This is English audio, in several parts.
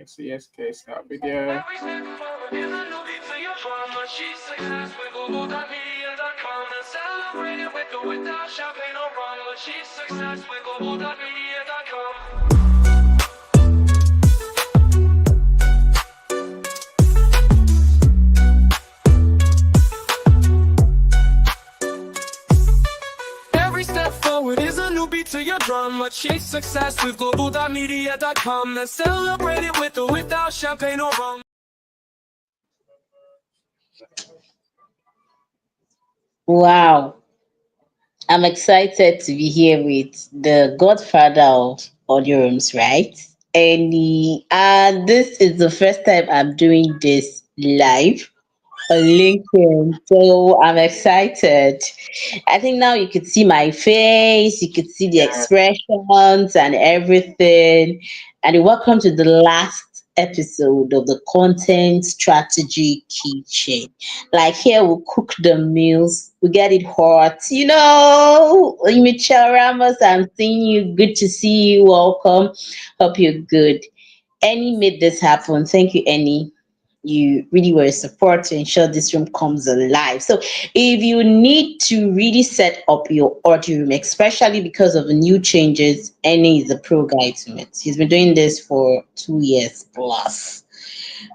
CSK start video. Every step forward is a new beat to your drum. Achieve success with Global.Media.com. Let's celebrate it with or without champagne or rum. Wow, I'm excited to be here with the godfather of audio rooms, right? And this is the first time I'm doing this live on LinkedIn. So I'm excited. I think now you could see my face, you could see the Yeah. expressions and everything. And welcome to the last episode of the content strategy kitchen. Like here we cook the meals, we get it hot. Michelle Ramos, I'm seeing you. Good to see you. Welcome. Hope you're good. Annie made this happen. Thank you, Annie. You really were a support to ensure this room comes alive. So, if you need to really set up your audio room, especially because of the new changes, Annie is a pro guy to it. He's been doing this for 2 years plus.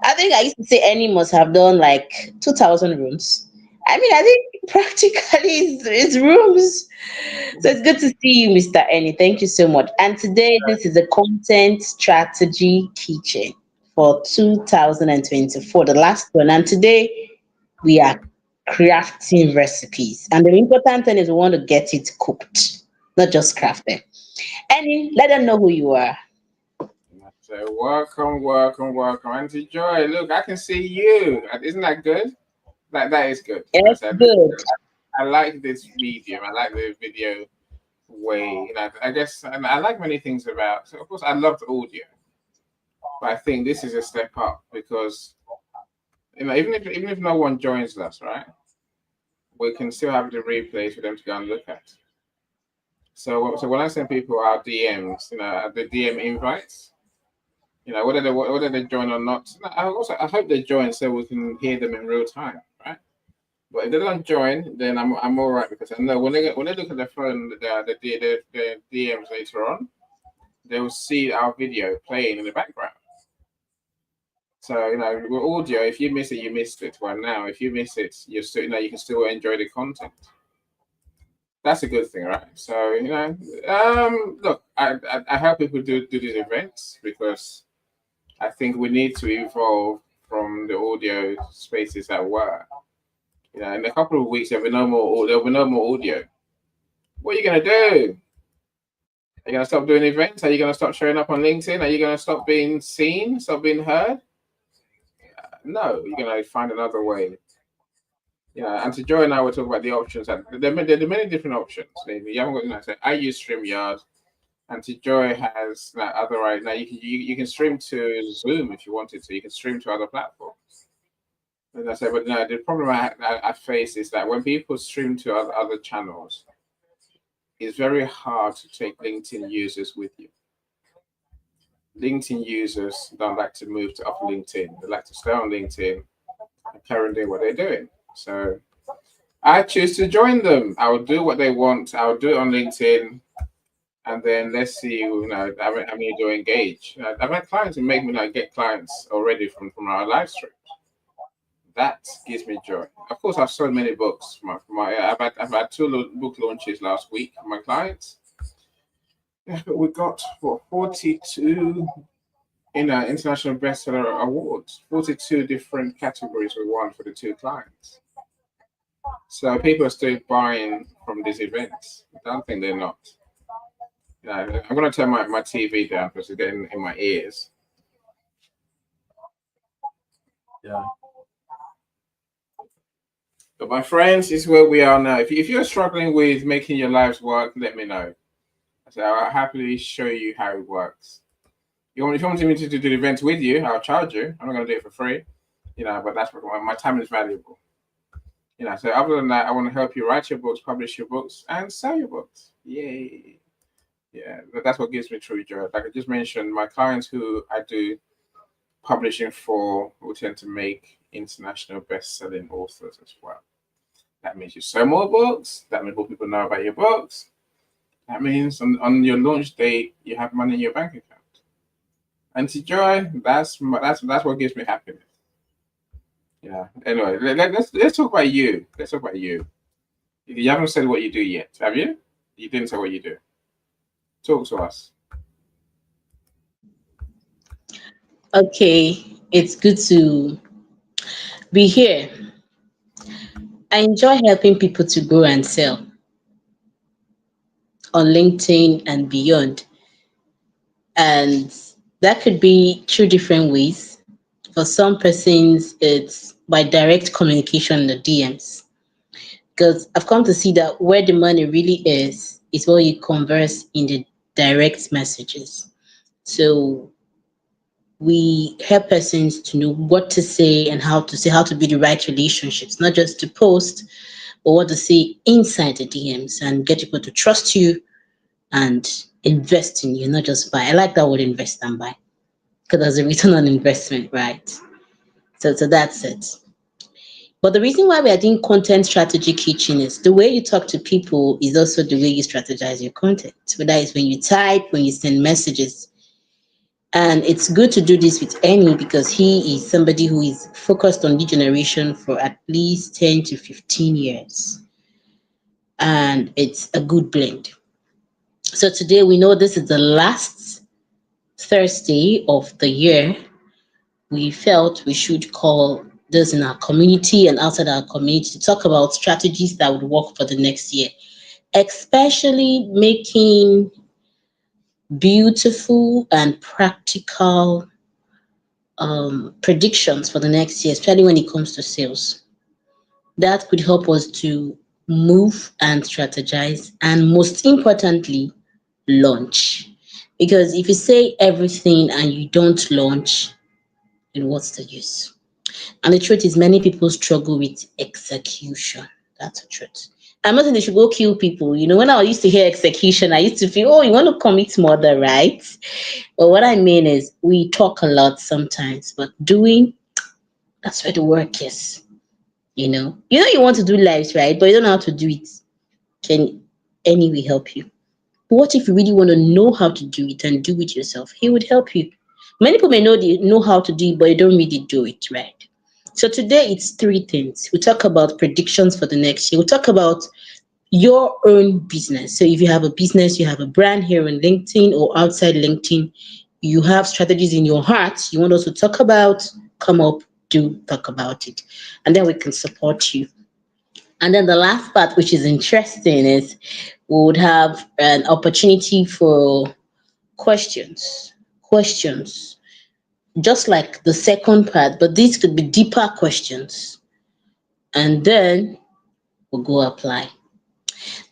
I think I used to say Annie must have done like 2,000 rooms. I think practically it's rooms. So it's good to see you, Mr. Annie. Thank you so much. And today, this is a content strategy kitchen for 2024, the last one. And today, we are crafting recipes. And the important thing is we want to get it cooked, not just crafted. Annie, let them know who you are. So welcome, Auntie Joy. Look, I can see you. Isn't that good? That is good. I Yes, said good. I like this medium. I like the video way. I guess, and I like many things about. So of course, I loved audio, but I think this is a step up because even if no one joins us, right, we can still have the replays for them to go and look at. So when I send people our DMs, the DM invites, whether they join or not. I hope they join so we can hear them in real time, right? But if they don't join, then I'm all right because I know when they look at their phone, the DMs later on, they will see our video playing in the background. So with audio, if you miss it, you missed it. Well, now if you miss it, you still you can still enjoy the content. That's a good thing, right? So look, I help people do these events because I think we need to evolve from the audio spaces that were. In a couple of weeks, there'll be no more audio. What are you gonna do? Are you gonna stop doing events? Are you gonna stop showing up on LinkedIn? Are you gonna stop being seen? Stop being heard? No, you're gonna find another way. And to Joy and I will talk about the options. And there are many different options. You haven't got, so I use StreamYard, and to Joy has other right now. You can stream to Zoom if you wanted to. You can stream to other platforms. As I said, but no, the problem I face is that when people stream to other channels, it's very hard to take LinkedIn users with you. LinkedIn users don't like to move to off LinkedIn. They like to stay on LinkedIn and carry on doing what they're doing. So I choose to join them. I will do what they want. I will do it on LinkedIn, and then let's see. How many do engage. I've had clients who make me get clients already from our live stream. That gives me joy. Of course, I've sold many books. I've had two book launches last week for my clients. We got 42 international bestseller awards. 42 different categories we won for the two clients. So people are still buying from these events. I don't think they're not. I'm going to turn my TV down because it's getting in my ears. Yeah. But my friends, this is where we are now. If you're struggling with making your lives work, let me know. So I'll happily show you how it works. If you want me to do the event with you, I'll charge you. I'm not going to do it for free, but that's what my time is valuable. So other than that, I want to help you write your books, publish your books, and sell your books. Yay. Yeah, that's what gives me true joy. Like I just mentioned, my clients who I do publishing for who tend to make international best-selling authors as well. That means you sell more books. That means more people know about your books. That means on your launch date, you have money in your bank account. And to Joy, that's what gives me happiness. Yeah. Anyway, let's talk about you. Let's talk about you. You haven't said what you do yet, have you? You didn't say what you do. Talk to us. Okay, it's good to be here. I enjoy helping people to grow and sell on LinkedIn and beyond. And that could be through different ways. For some persons, it's by direct communication in the DMs. Because I've come to see that where the money really is where you converse in the direct messages. So we help persons to know what to say and how to build the right relationships, not just to post, but what to say inside the DMs and get people to trust you and invest in you, not just buy. I like that word invest and buy because there's a return on investment, right? So that's it. But the reason why we are doing content strategy kitchen is the way you talk to people is also the way you strategize your content. Whether it's when you type, when you send messages. And it's good to do this with Annie because he is somebody who is focused on lead generation for at least 10 to 15 years. And it's a good blend. So today we know this is the last Thursday of the year. We felt we should call this in our community and outside our community to talk about strategies that would work for the next year, especially making beautiful and practical predictions for the next year, especially when it comes to sales. That could help us to move and strategize, and most importantly, launch. Because if you say everything and you don't launch, then what's the use? And the truth is, many people struggle with execution. That's the truth. I'm not saying they should go kill people. You know, when I used to hear execution, I used to feel, oh, you want to commit murder, right? But what I mean is, we talk a lot sometimes, but doing, that's where the work is. You want to do lives, right? But you don't know how to do it. Can anyway help you? But what if you really want to know how to do it and do it yourself? He would help you. Many people may know how to do it, but they don't really do it, right? So today it's three things. We talk about predictions for the next year. We talk about your own business. So if you have a business, you have a brand here on LinkedIn or outside LinkedIn, you have strategies in your heart you want us to talk about, come up, talk about it. And then we can support you. And then the last part, which is interesting, is we would have an opportunity for questions. Questions. Just like the second part, but these could be deeper questions. And then we'll go apply.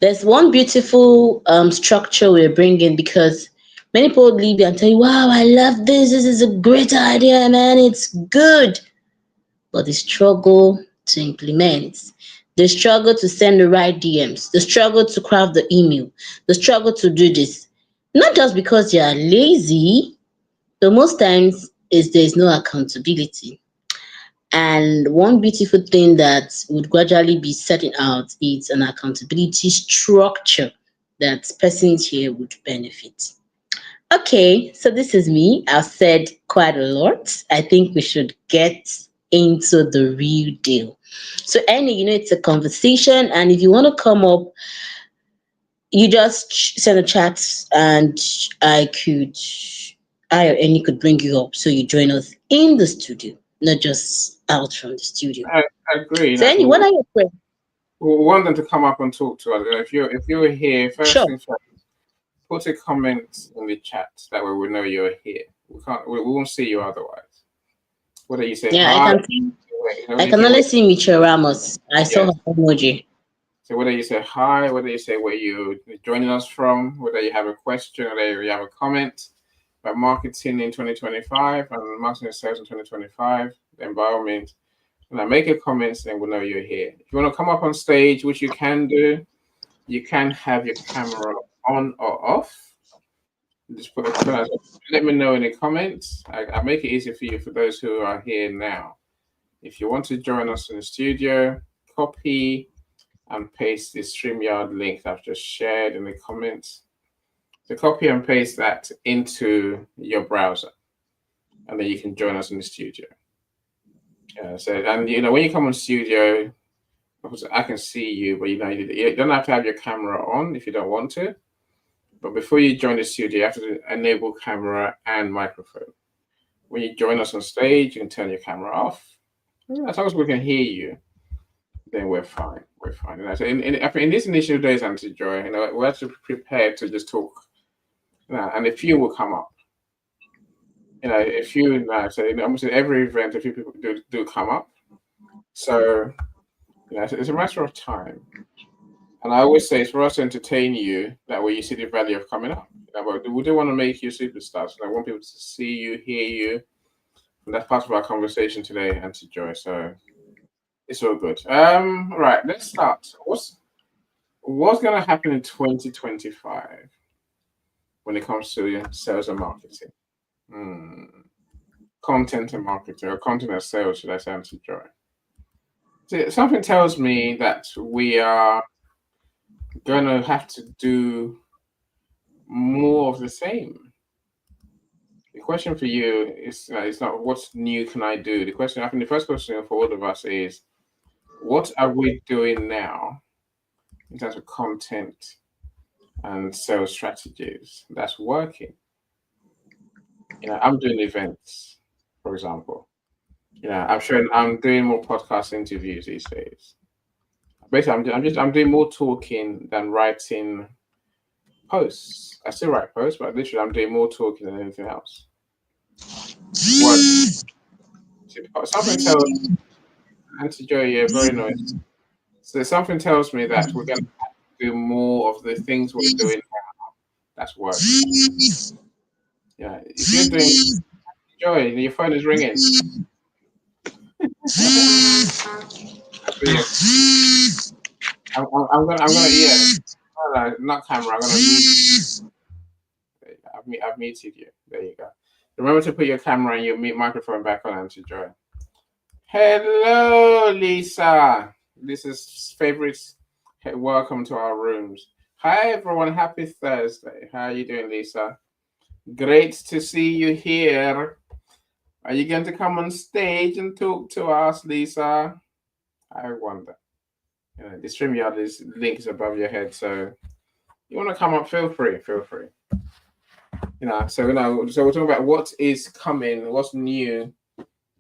There's one beautiful structure we're bringing because many people leave you and tell you, wow, I love this. This is a great idea, man. It's good. But the struggle to implement, the struggle to send the right DMs, the struggle to craft the email, the struggle to do this. Not just because you are lazy, but most times is there's no accountability. And one beautiful thing that would gradually be setting out is an accountability structure that persons here would benefit. Okay, so this is me. I've said quite a lot. I think we should get into the real deal. So, Annie, it's a conversation, and if you want to come up, you just send a chat, and I or Annie could bring you up so you join us in the studio, not just out from the studio. I agree. So, Annie, what are your questions? We want them to come up and talk to us. If you're here, first Sure. things first, put a comment in the chat. That way we know you're here. We won't see you otherwise. Whether you say Yeah, hi, I can only see Michelle Ramos. I saw her emoji. So whether you say hi, whether you say where you're joining us from, whether you have a question, whether you have a comment about marketing in 2025 and marketing sales in 2025, then by all means, make a comment, then we'll know you're here. If you want to come up on stage, which you can do, you can have your camera on or off. Just let me know in the comments. I make it easy for you, for those who are here now. If you want to join us in the studio, copy and paste the StreamYard link I've just shared in the comments. So copy and paste that into your browser, and then you can join us in the studio. And when you come on studio, I can see you, but you don't have to have your camera on if you don't want to. But before you join the studio, you have to enable camera and microphone. When you join us on stage, you can turn your camera off. As long as we can hear you, then we're fine. We're fine. So in these initial days, Auntie Joy, we're actually prepared to just talk. And a few will come up. A few so almost at every event, a few people do come up. So it's a matter of time. And I always say it's for us to entertain you. That way you see the value of coming up. But we do want to make you superstars. I want people to see you, hear you. And that's part of our conversation today, Auntie Joy. So it's all good. Right, let's start. What's going to happen in 2025 when it comes to sales and marketing? Content and marketing, or content and sales, should I say, Auntie Joy? So something tells me that we are going to have to do more of the same. The question for you is it's not what's new can I do. The first question for all of us is, what are we doing now in terms of content and sales strategies that's working? I'm doing events, for example. I'm doing more podcast interviews these days. Basically, I'm doing more talking than writing posts. I still write posts, but literally I'm doing more talking than anything else. Something tells Auntie Joy, yeah, very nice. So something tells me that we're going to have to do more of the things we're doing now. That's working. If you're doing Joy, your phone is ringing. I'm gonna not camera. I'm gonna mute. I've muted you. There you go. Remember to put your camera and your microphone back on, Auntie Joy. Hello, Lisa. This is favorites. Welcome to our rooms. Hi, everyone. Happy Thursday. How are you doing, Lisa? Great to see you here. Are you going to come on stage and talk to us, Lisa? I wonder. The StreamYard link is above your head, so you want to come up, feel free. So we're talking about what is coming, what's new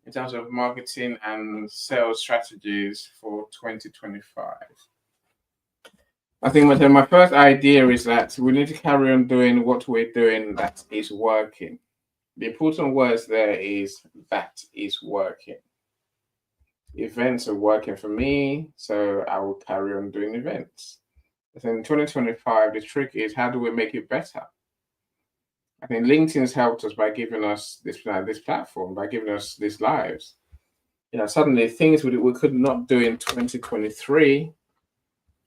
in terms of marketing and sales strategies for 2025. I think my first idea is that we need to carry on doing what we're doing that is working. The important words there is that is working. Events are working for me, so I will carry on doing events. I think in 2025, the trick is how do we make it better? I think LinkedIn's helped us by giving us this platform, by giving us these lives. Suddenly things we could not do in 2023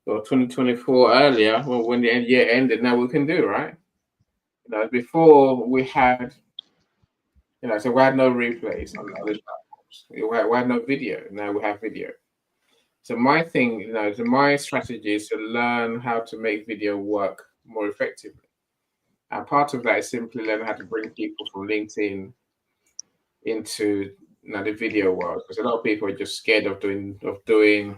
or 2024 earlier, well, when the year ended, now we can do, right? Before we had, so we had no replays on other platforms. We had no video. Now we have video. So my thing, my strategy is to learn how to make video work more effectively. And part of that is simply learning how to bring people from LinkedIn into the video world, because a lot of people are just scared of doing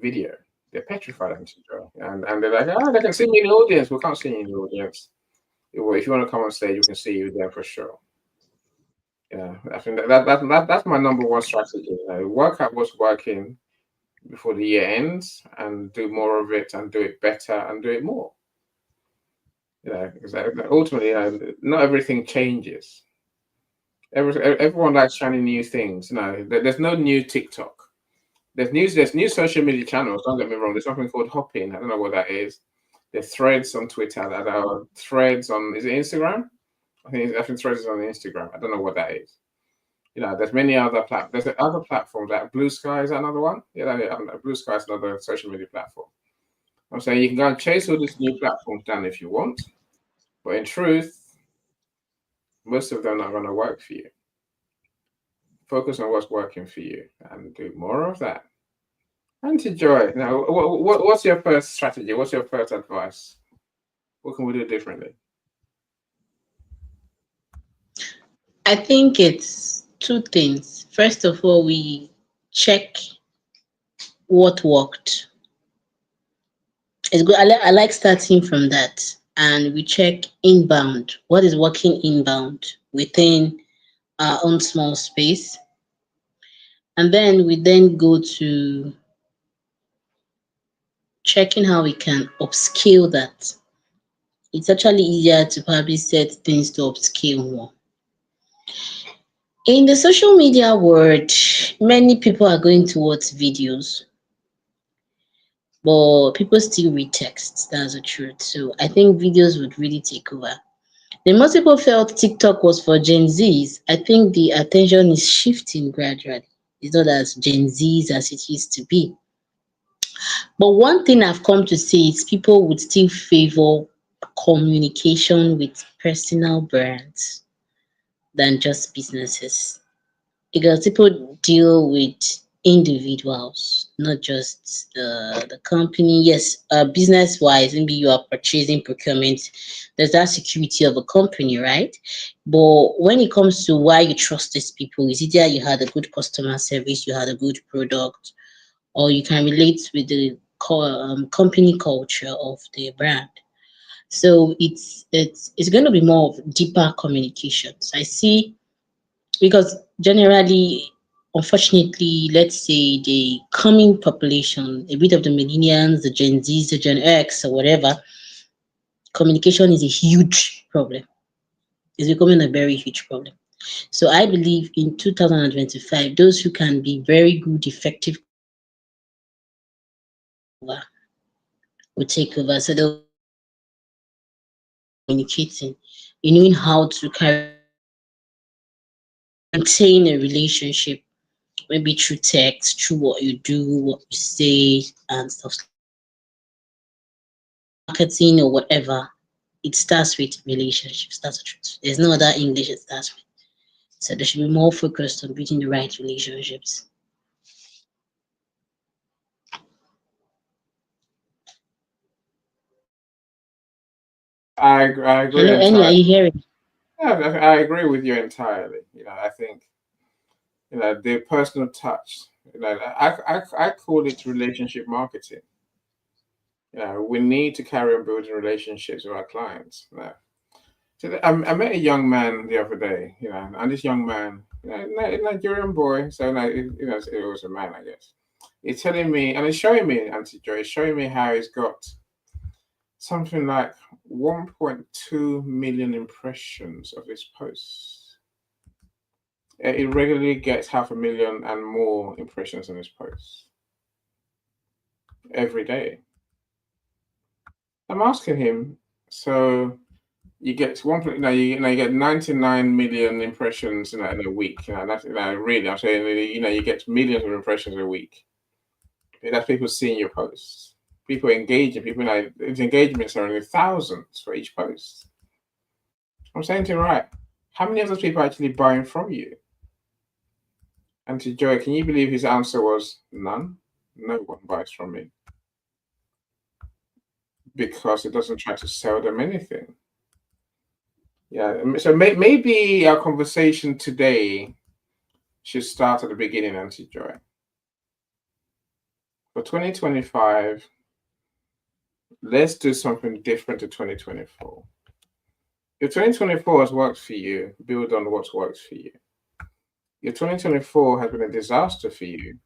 video. They're petrified, and they're like, they can see me in the audience. We can't see you in the audience. If you want to come on stage, we can see you there for sure. I think that's my number one strategy. Work out what's working before the year ends, and do more of it, and do it better, and do it more. Because ultimately, not everything changes. Everyone likes trying new things. There's no new TikTok. There's new social media channels. Don't get me wrong. There's something called hopping. I don't know what that is. There's threads on Twitter. That are threads on. Is it Instagram? I think threads is on Instagram. I don't know what that is. There's many other platforms. There's other platforms like Blue Sky. Is that another one? Blue Sky is another social media platform. I'm saying you can go and chase all these new platforms down if you want, But in truth, most of them are not going to work for you. Focus on what's working for you and do more of that. Auntie Joy, now, what's your first strategy? What's your first advice? What can we do differently? I think it's two things. First of all, we check what worked. It's good. I like starting from that. And we check inbound. What is working inbound within our own small space? And then we then go to checking how we can upscale that. It's actually easier to probably set things to upscale more. In the social media world, many people are going towards videos, but people still read text. That's the truth. So I think videos would really take over. Then most people felt TikTok was for Gen Zs. I think the attention is shifting gradually. It's not as Gen Zs as it used to be. But one thing I've come to say is people would still favor communication with personal brands than just businesses. Because people deal with individuals, not just the company. Yes, business wise, maybe you are purchasing procurement, there's that security of a company, right? But when it comes to why you trust these people, is either you had a good customer service, you had a good product, or you can relate with the company culture of the brand. So it's going to be more of deeper communications. I see, because generally, unfortunately, let's say the coming population, a bit of the millennials, the Gen Zs, the Gen X, or whatever, communication is a huge problem. It's becoming a very huge problem. So I believe in 2025, those who can be very good, effective will take over. So they'll communicating, you knowing how to carry maintain a relationship, maybe through text, through what you do, what you say, and stuff. Marketing or whatever, it starts with relationships. That's the truth. There's no other English it starts with. So they should be more focused on building the right relationships. I agree Hello, Annie, are entirely. you hearing? Yeah, I agree with you entirely. I think the personal touch. I call it relationship marketing. We need to carry on building relationships with our clients. So I met a young man the other day, and this young man, Nigerian boy, so it was a man, I guess. He's telling me, and he's showing me, Auntie Joy, he's showing me how he's got something like 1.2 million impressions of his posts. It regularly gets 500,000 and more impressions on his posts every day. I'm asking him, so you get you get 99 million impressions in a week. That's really, I'm saying, you get millions of impressions a week. That's people seeing your posts, people engaging, its engagements are in the thousands for each post. I'm saying to him, right, how many of those people are actually buying from you? And to Joy, can you believe his answer was none? No one buys from me because it doesn't try to sell them anything. Yeah, so maybe our conversation today should start at the beginning, Auntie Joy. For 2025, let's do something different to 2024. If 2024 has worked for you, build on what's worked for you. If 2024 has been a disaster for you,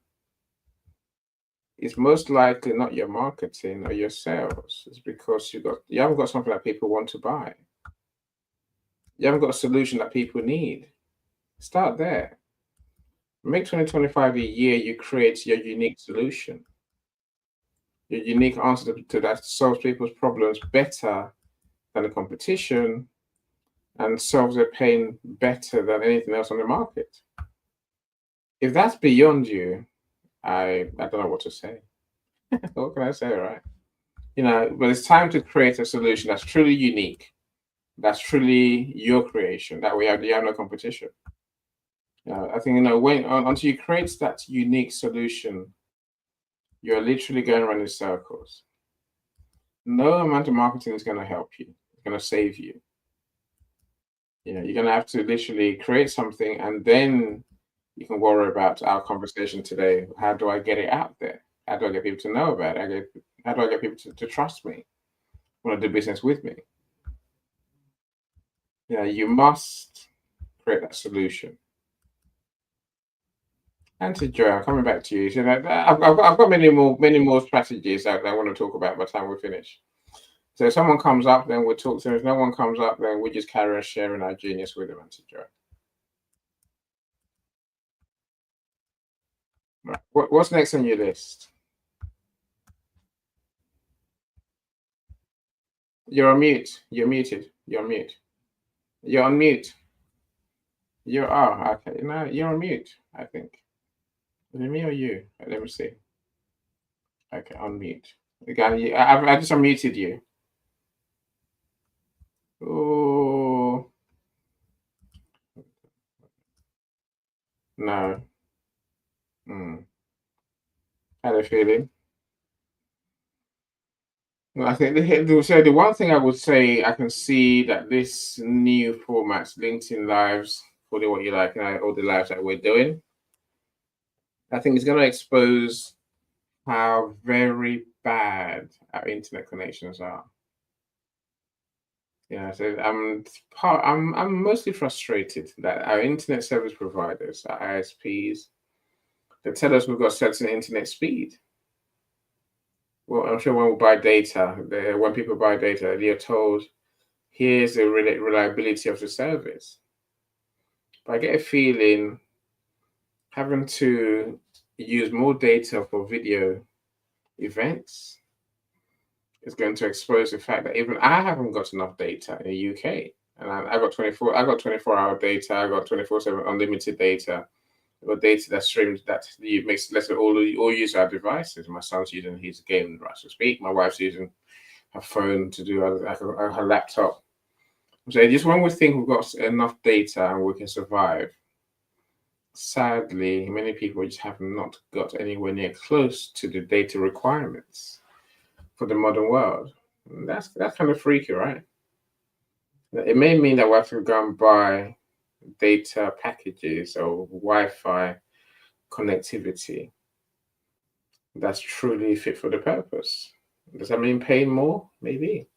it's most likely not your marketing or your sales. It's because you haven't got something that people want to buy. You haven't got a solution that people need. Start there. Make 2025 a year you create your unique solution, your unique answer to that solves people's problems better than the competition and solves their pain better than anything else on the market. If that's beyond you, I don't know what to say. What can I say, right? But it's time to create a solution that's truly unique that's truly your creation. That way you have no competition. I think, until you create that unique solution, you're literally going around in circles. No amount of marketing is going to help you. It's going to save you. You're going to have to literally create something, and then you can worry about our conversation today. How do I get it out there? How do I get people to know about it? How do I get people to trust me, want to do business with me? You must create that solution. And to Joe, coming back to you, so I've got many more strategies that I want to talk about by the time we finish. So if someone comes up, then we'll talk to them. If no one comes up, then we just carry on sharing our genius with them. And to Joe. Right. What's next on your list? You're on mute. You're muted. You're on mute. You're on mute. Okay. No, you're on mute, I think. Is it me or you? Let me see. Okay, unmute. Again, I just unmuted you. Oh. No. How are you feeling? Well, I think the one thing I would say, I can see that this new format, LinkedIn Lives, call it what you like, all the lives that we're doing, I think it's going to expose how very bad our internet connections are. So I'm mostly frustrated that our internet service providers, our ISPs, they tell us we've got certain internet speed. Well, I'm sure when we buy data, when people buy data, they're told, here's the reliability of the service. But I get a feeling having to use more data for video events is going to expose the fact that even I haven't got enough data in the UK. And I got 24-hour data, I got 24/7 unlimited data. I got data that streams, that makes less of all use our devices. My son's using his game, right to speak. My wife's using her phone to do her laptop. So just when we think we've got enough data and we can survive, sadly, many people just have not got anywhere near close to the data requirements for the modern world. And that's kind of freaky, right? It may mean that we have to go and buy data packages or Wi-Fi connectivity that's truly fit for the purpose. Does that mean paying more? Maybe.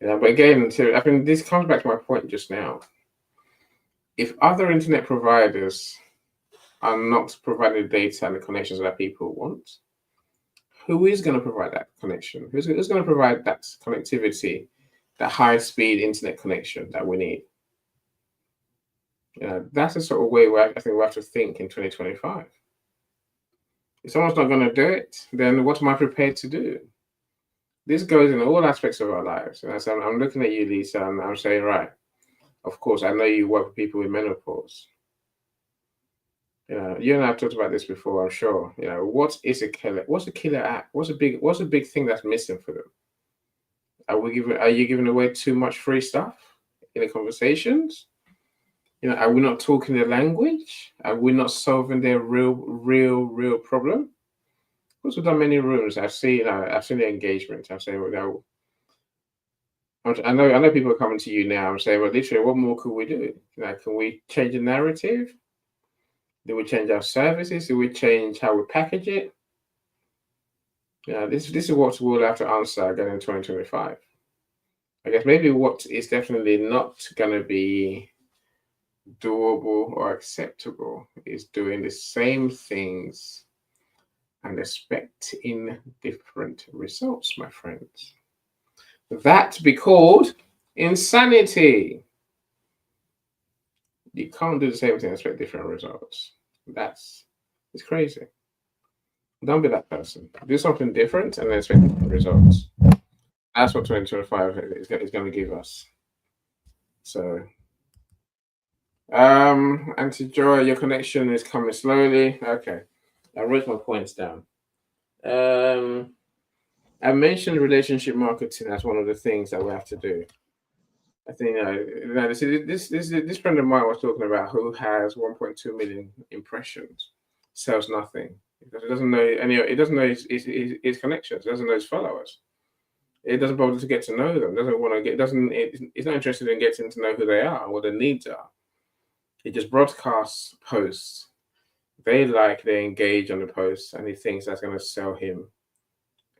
But again, I think this comes back to my point just now. If other internet providers are not providing data and the connections that people want, who is going to provide that connection? Who's going to provide that connectivity, that high-speed internet connection that we need? That's the sort of way where I think we have to think in 2025. If someone's not going to do it, then what am I prepared to do? This goes in all aspects of our lives. And so I'm looking at you, Lisa, and I'm saying, right, of course, I know you work with people with menopause. You and I have talked about this before, I'm sure. What is a killer? What's a killer app? What's a big thing that's missing for them? Are you giving away too much free stuff in the conversations? Are we not talking their language? Are we not solving their real problem? Of course, we've done many rooms. I've seen the engagement. I'm saying, I know people are coming to you now and saying, well, literally, what more could we do? Can we change the narrative? Do we change our services? Do we change how we package it? This is what we'll have to answer again in 2025. I guess maybe what is definitely not going to be doable or acceptable is doing the same things and expecting different results, my friends. That be called insanity. You can't do the same thing and expect different results. It's crazy. Don't be that person. Do something different and then expect different results. That's what 2025 is going to give us. So, Auntie Joy, your connection is coming slowly. Okay, I wrote my points down. I mentioned relationship marketing as one of the things that we have to do. I think this friend of mine was talking about who has 1.2 million impressions, sells nothing because it doesn't know any. It doesn't know his connections. It doesn't know his followers. It doesn't bother to get to know them. Doesn't want to get. Doesn't. It's not interested in getting to know who they are and what their needs are. It just broadcasts posts. They engage on the posts, and he thinks that's going to sell him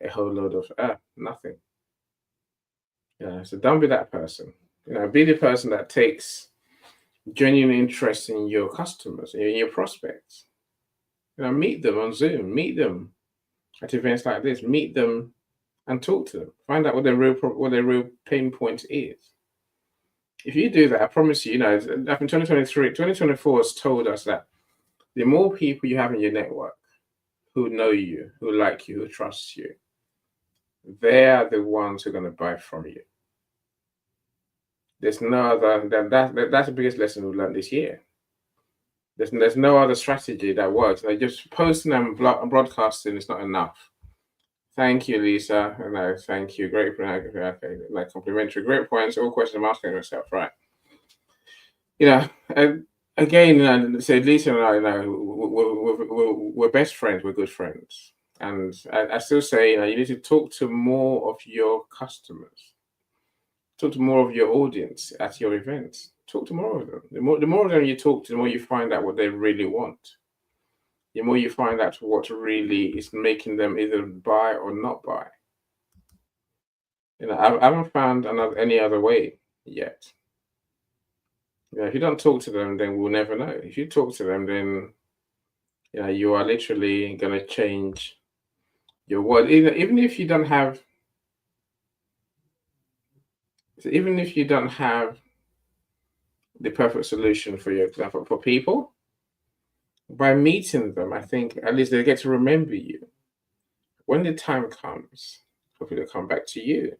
a whole load of nothing. Yeah. So don't be that person. Be the person that takes genuine interest in your customers, in your prospects. Meet them on Zoom, meet them at events like this, meet them and talk to them. Find out what their real pain point is. If you do that, I promise you, after 2024 has told us that the more people you have in your network who know you, who like you, who trust you, they are the ones who are going to buy from you. There's no other. That's the biggest lesson we've learned this year. There's no other strategy that works. Just posting and broadcasting is not enough. Thank you, Lisa. No, thank you. Great, okay, complimentary. Great points. All questions I'm asking myself, right? Again, so Lisa and I, we're best friends. We're good friends, and I still say, you need to talk to more of your customers. Talk to more of your audience at your events. Talk to more of them. The more of them you talk to, the more you find out what they really want. The more you find out what really is making them either buy or not buy. I haven't found any other way yet. If you don't talk to them, then we'll never know. If you talk to them, then you are literally going to change your world. Even if you don't have the perfect solution for people, by meeting them, I think at least they get to remember you. When the time comes, hopefully they'll come back to you.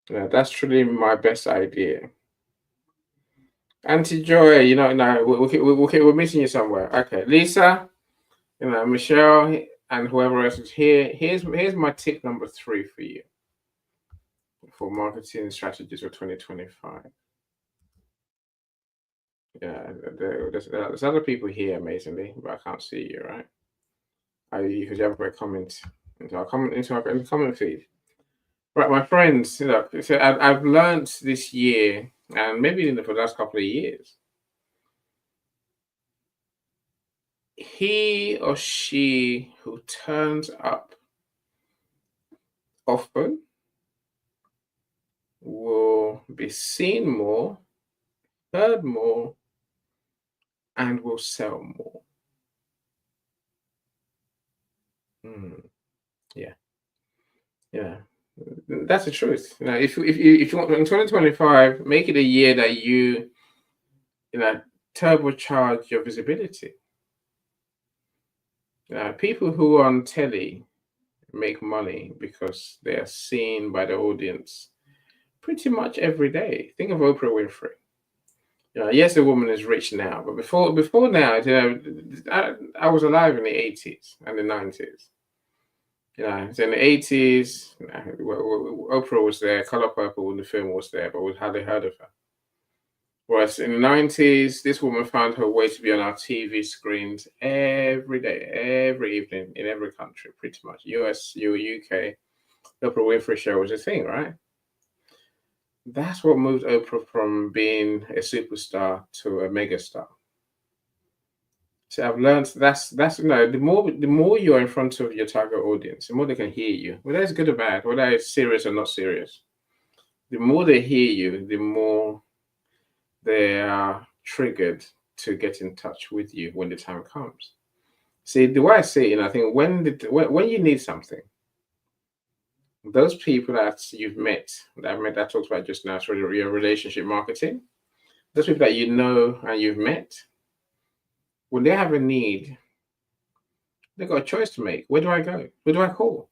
That's truly my best idea. Auntie Joy, we're missing you somewhere. Okay, Lisa, Michelle, and whoever else is here. Here's my tip number 3 for you for marketing strategies for 2025. Yeah, there's other people here, amazingly, but I can't see you, right? Because you haven't put a comment into our comment feed. Right, my friends, so I've learned this year, and maybe for the last couple of years, he or she who turns up often will be seen more, heard more, and will sell more. Yeah, that's the truth. If you want in 2025, make it a year that you turbocharge your visibility. People who are on telly make money because they are seen by the audience pretty much every day. Think of Oprah Winfrey. Yes, the woman is rich now, but before now, I was alive in the 80s and the 90s. So in the 80s, Oprah was there, Color Purple when the film was there, but we hardly heard of her. Whereas in the 90s, this woman found her way to be on our TV screens every day, every evening, in every country, pretty much. US, UK, Oprah Winfrey show was a thing, right? That's what moved Oprah from being a superstar to a megastar. So I've learned that's the more you're in front of your target audience, the more they can hear you, whether it's good or bad, whether it's serious or not serious. The more they hear you, the more they are triggered to get in touch with you when the time comes. See, the way I see it, I think when you need something, those people that you've met, that I talked about just now, sort of your relationship marketing, those people that you know and you've met, when they have a need, they've got a choice to make. Where do I go? Where do I call?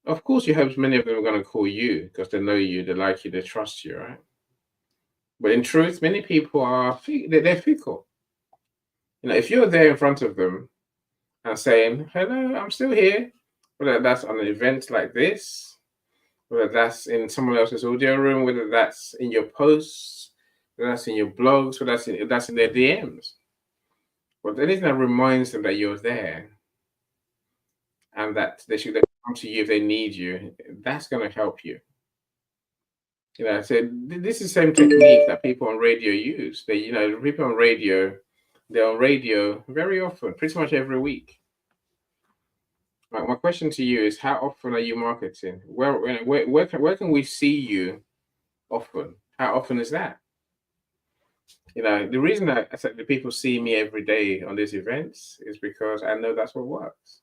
Of course, you hope many of them are going to call you because they know you, they like you, they trust you, right? But in truth, many people they're fickle. If you're there in front of them and saying, "Hello, I'm still here," but that's on an event like this, whether that's in someone else's audio room, whether that's in your posts, whether that's in your blogs, whether that's in their DMs. But anything that reminds them that you're there and that they should come to you if they need you, that's going to help you. So this is the same technique that people on radio use. People on radio, they're on radio very often, pretty much every week. My question to you is, how often are you marketing? Where can we see you often? How often is that? The reason that the people see me every day on these events is because I know that's what works.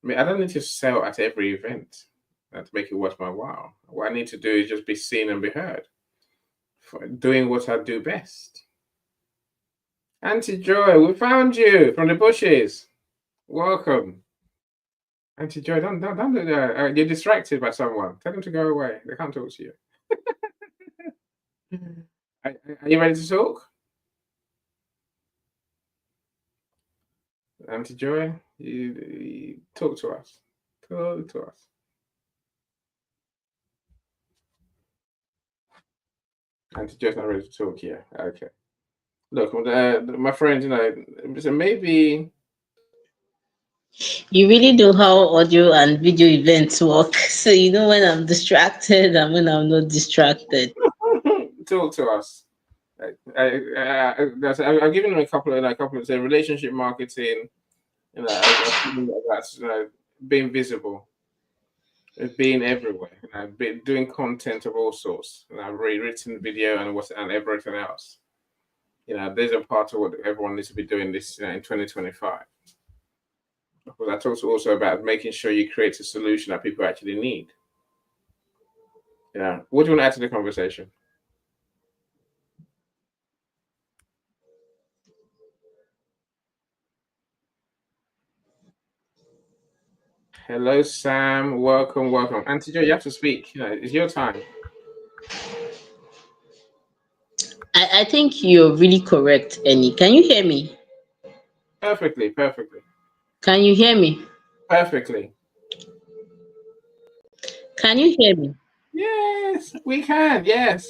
I mean, I don't need to sell at every event to make it worth my while. What I need to do is just be seen and be heard, doing what I do best. Auntie Joy, we found you from the bushes. Welcome. Auntie Joy, don't do that. You're distracted by someone. Tell them to go away. They can't talk to you. Are you ready to talk? Auntie Joy, you talk to us. Talk to us. Auntie Joy's not ready to talk yet. Okay. Look, my friends, so maybe You really know how audio and video events work. So you know when I'm distracted and when I'm not distracted. talk to us. I've given them a couple of say relationship marketing. That's being visible, being everywhere. Doing content of all sorts. Written video and everything else. These are part of what everyone needs to be doing this in 2025. Because I talked also about making sure you create a solution that people actually need. What do you want to add to the conversation? Hello, Sam. Welcome. Auntie Joe, you have to speak. It's your time. I think you're really correct, Annie. Can you hear me? Perfectly. Can you hear me? Perfectly. Can you hear me? Yes, we can. Yes,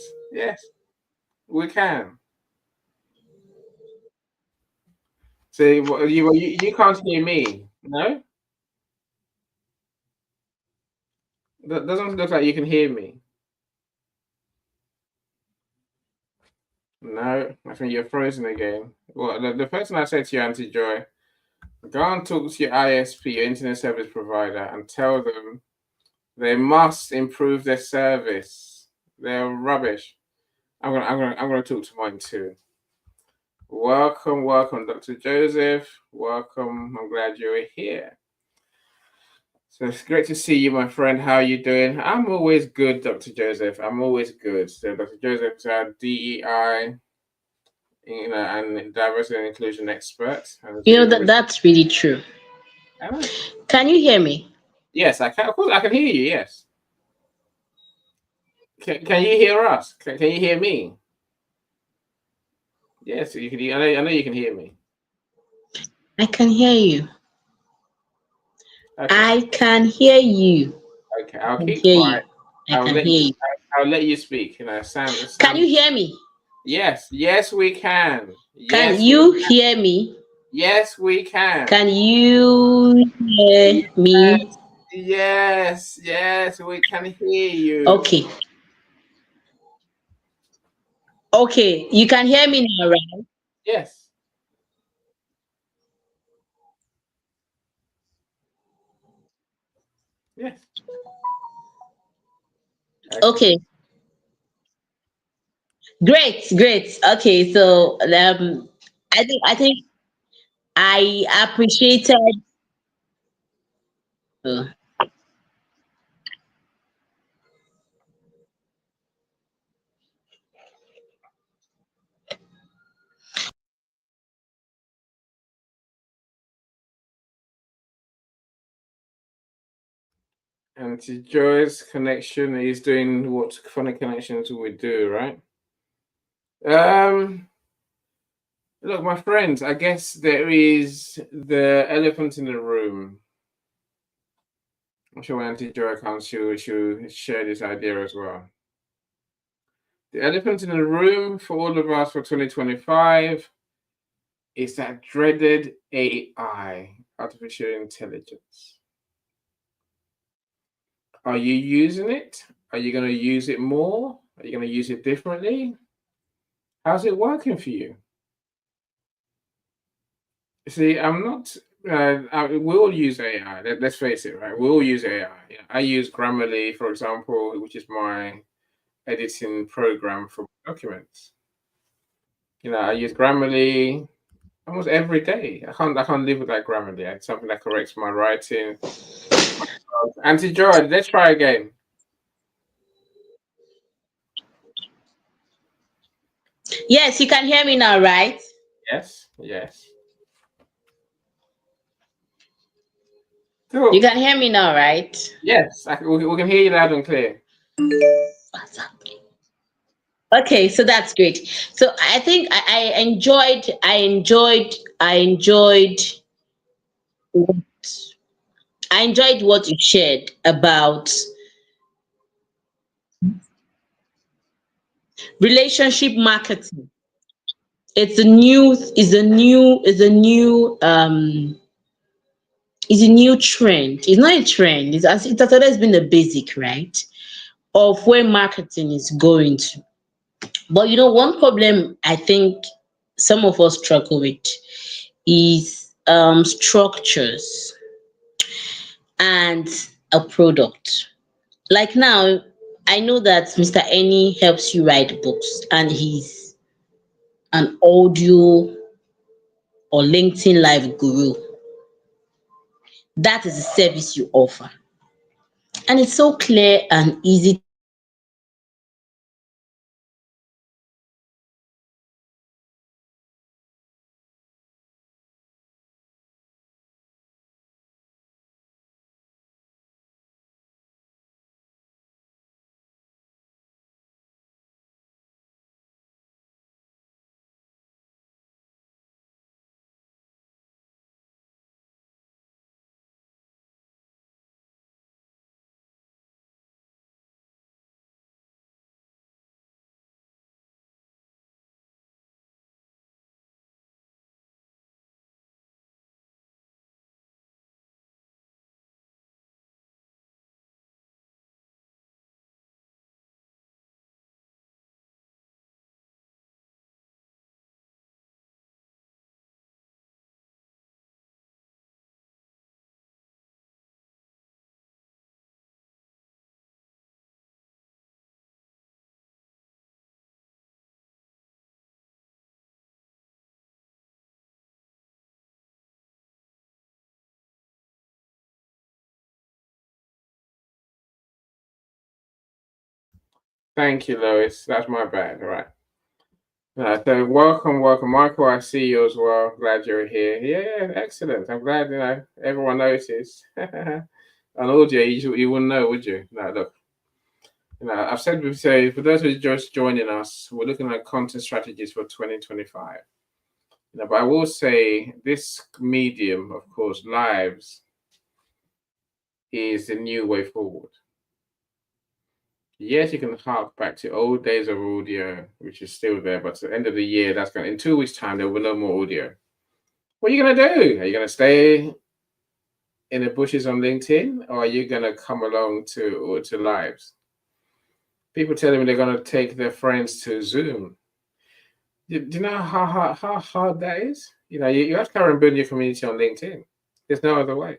we can. So you can't hear me, no? That doesn't look like you can hear me. No, I think you're frozen again. Well, the person I said to you, Auntie Joy, go and talk to your ISP, your internet service provider, and tell them they must improve their service. They're rubbish. I'm gonna talk to mine too. Welcome, Dr. Joseph. Welcome. I'm glad you're here. So it's great to see you, my friend. How are you doing? I'm always good, Dr. Joseph. I'm always good. So Dr. Joseph's our DEI, and diversity and inclusion expert. That's really true. Can you hear me? Yes, I can. Of course, I can hear you. Yes. Can you hear us? Can you hear me? Yes, you can. I know you can hear me. I can hear you. Okay. I can hear you. Okay, I'll keep hear quiet. you. I can hear you. I'll let you speak. Sam. Can you hear me? Yes, we can. Can Yes, you hear me? yes, we can. Can you hear me? Yes, we can hear you. Okay. Okay, you can hear me now, right? Yes. Yes. Okay. Great. Okay, so I think I appreciated uh, And to Joy's connection is doing what funny connections we do, right? Look, my friends, I guess there is the elephant in the room. I'm sure when Auntie Joy comes, she'll share this idea as well. The elephant in the room for all of us for 2025 is that dreaded AI, artificial intelligence. Are you using it? Are you going to use it more? Are you going to use it differently? How's it working for you? See, I'm not. We all use AI. Let's face it, right? We all use AI. Yeah, I use Grammarly, for example, which is my editing program for documents. I use Grammarly almost every day. I can't live without Grammarly. It's something that corrects my writing. Auntie Joy, let's try again. Yes, you can hear me now, right? Yes, yes. You Cool. can hear me now, right? Yes, we can hear you loud and clear. What's happening? Okay, so that's great. So I think I enjoyed what you shared about relationship marketing. It's a new trend. It's not a trend. It has always been the basic, right? Of where marketing is going to. But one problem I think some of us struggle with is structures and a product. Like now, I know that Mr. Any helps you write books and he's an audio or LinkedIn live guru. That is the service you offer. And it's so clear and easy to understand that Thank you, Lois. That's my bad. All right. So welcome, Michael. I see you as well. Glad you're here. Yeah, excellent. I'm glad everyone noticed. On audio, you wouldn't know, would you? No, look. I've said before, for those who are just joining us, we're looking at content strategies for 2025. But I will say this medium, of course, lives, is the new way forward. Yes, you can hark back to old days of audio, which is still there, but at the end of the year, in 2 weeks' time, there will be no more audio. What are you gonna do? Are you gonna stay in the bushes on LinkedIn, or are you gonna come along to lives? People telling me they're gonna take their friends to Zoom. Do you know how hard that is? You have to carry and build your community on LinkedIn. There's no other way.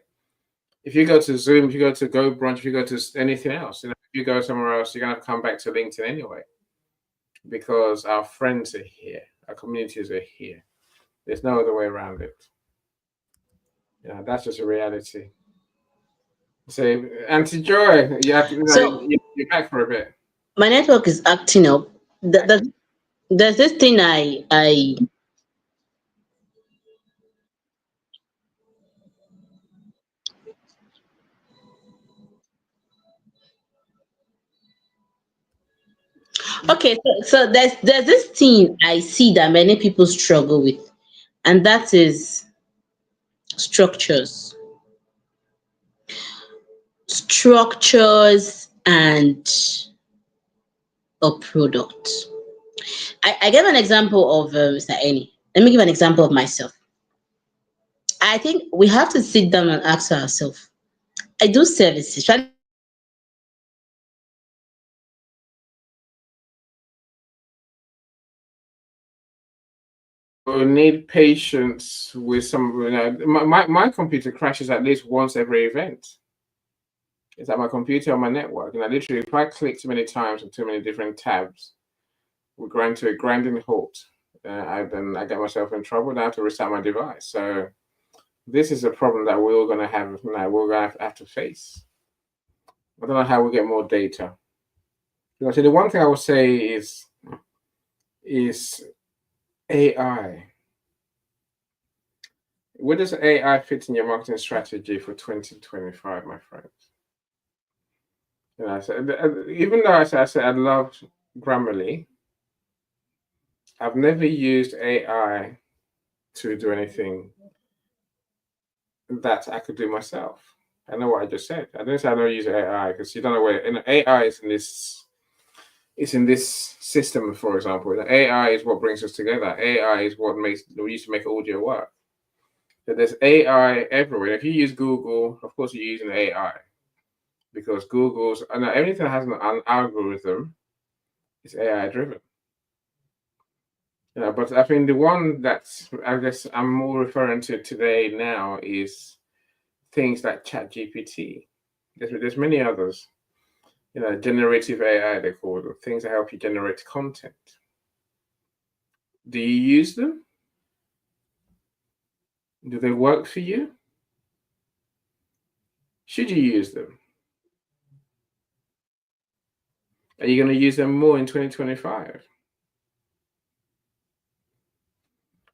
If you go to Zoom, if you go to Go Brunch, if you go to anything else, if you go somewhere else, you're gonna have to come back to LinkedIn anyway, because our friends are here, our communities are here. There's no other way around it. That's just a reality. So, Auntie Joy, so you're back for a bit. my network is acting up. There's this thing I okay, so there's this thing I see that many people struggle with, and that is structures. structures and a product. I gave an example of Mr. Eni. Let me give an example of myself. I think we have to sit down and ask ourselves. I do services. Try to say I do services for clients. We need patience with some. My computer crashes at least once every event. It's at my computer on my network, and I literally, if I click too many times on too many different tabs, we grind to a grinding halt. I get myself in trouble. I have to restart my device. So this is a problem that we're all going to have now. We're going to have to face. I don't know how we get more data. So the one thing I would say is AI. Where does AI fit in your marketing strategy for 2025, my friends? Even though I said I love Grammarly, I've never used AI to do anything that I could do myself. I know what I just said. I don't say I don't use AI because you don't know where AI is in this. It's in this system, for example. The AI is what brings us together. AI is what we used to make audio work. So there's AI everywhere. If you use Google, of course you're using AI because Google's everything that has an algorithm is AI driven. But I think the one that I guess I'm more referring to today now is things like ChatGPT. There's many others. Generative AI, they call them, things that help you generate content. Do you use them? Do they work for you? Should you use them? Are you going to use them more in 2025?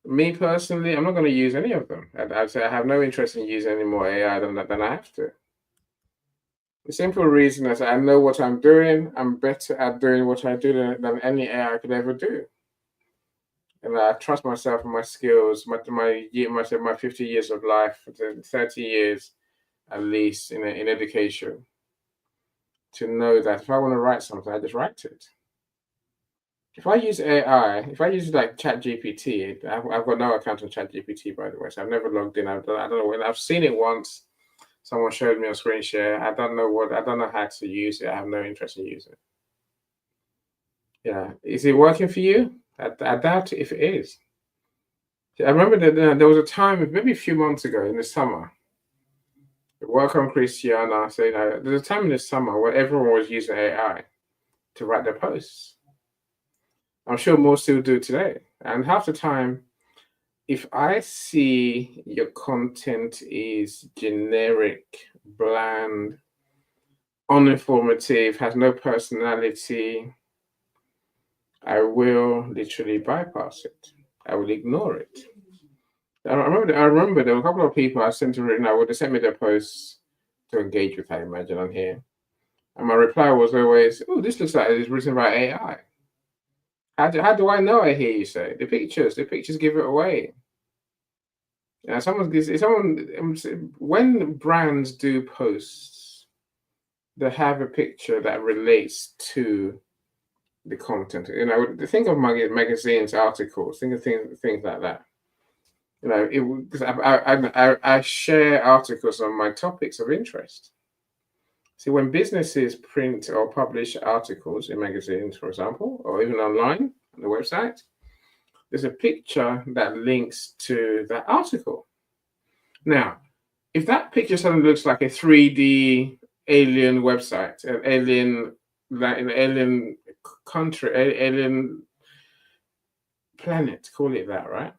Me personally, I'm not going to use any of them. I'd say I have no interest in using any more AI than I have to. The simple reason is I know what I'm doing. I'm better at doing what I do than any AI could ever do. And I trust myself and my skills, my 50 years of life, 30 years at least in education, to know that if I want to write something, I just write it. If I use AI, if I use like ChatGPT, I've got no account on ChatGPT, by the way, so I've never logged in. I don't know when. I've seen it once. Someone showed me on screen share. I don't know how to use it. I have no interest in using it. Yeah, is it working for you? I doubt if it is. I remember that there was a time, maybe a few months ago in the summer. Welcome, Christiana. So there's a time in the summer where everyone was using AI to write their posts. I'm sure most still do today. And half the time, if I see your content is generic, bland, uninformative, has no personality, I will literally bypass it. I will ignore it. I remember there were a couple of people I sent to they sent me their posts to engage with, I imagine, on here. And my reply was always, "Oh, this looks like it's written by AI." How do I know? I hear you say the pictures give it away. When brands do posts, they have a picture that relates to the content. Think of magazines, articles, think of things like that. Because I share articles on my topics of interest. See, when businesses print or publish articles in magazines, for example, or even online on the website, there's a picture that links to that article. Now, if that picture suddenly looks like a 3D alien website, an alien country, alien planet, call it that, right?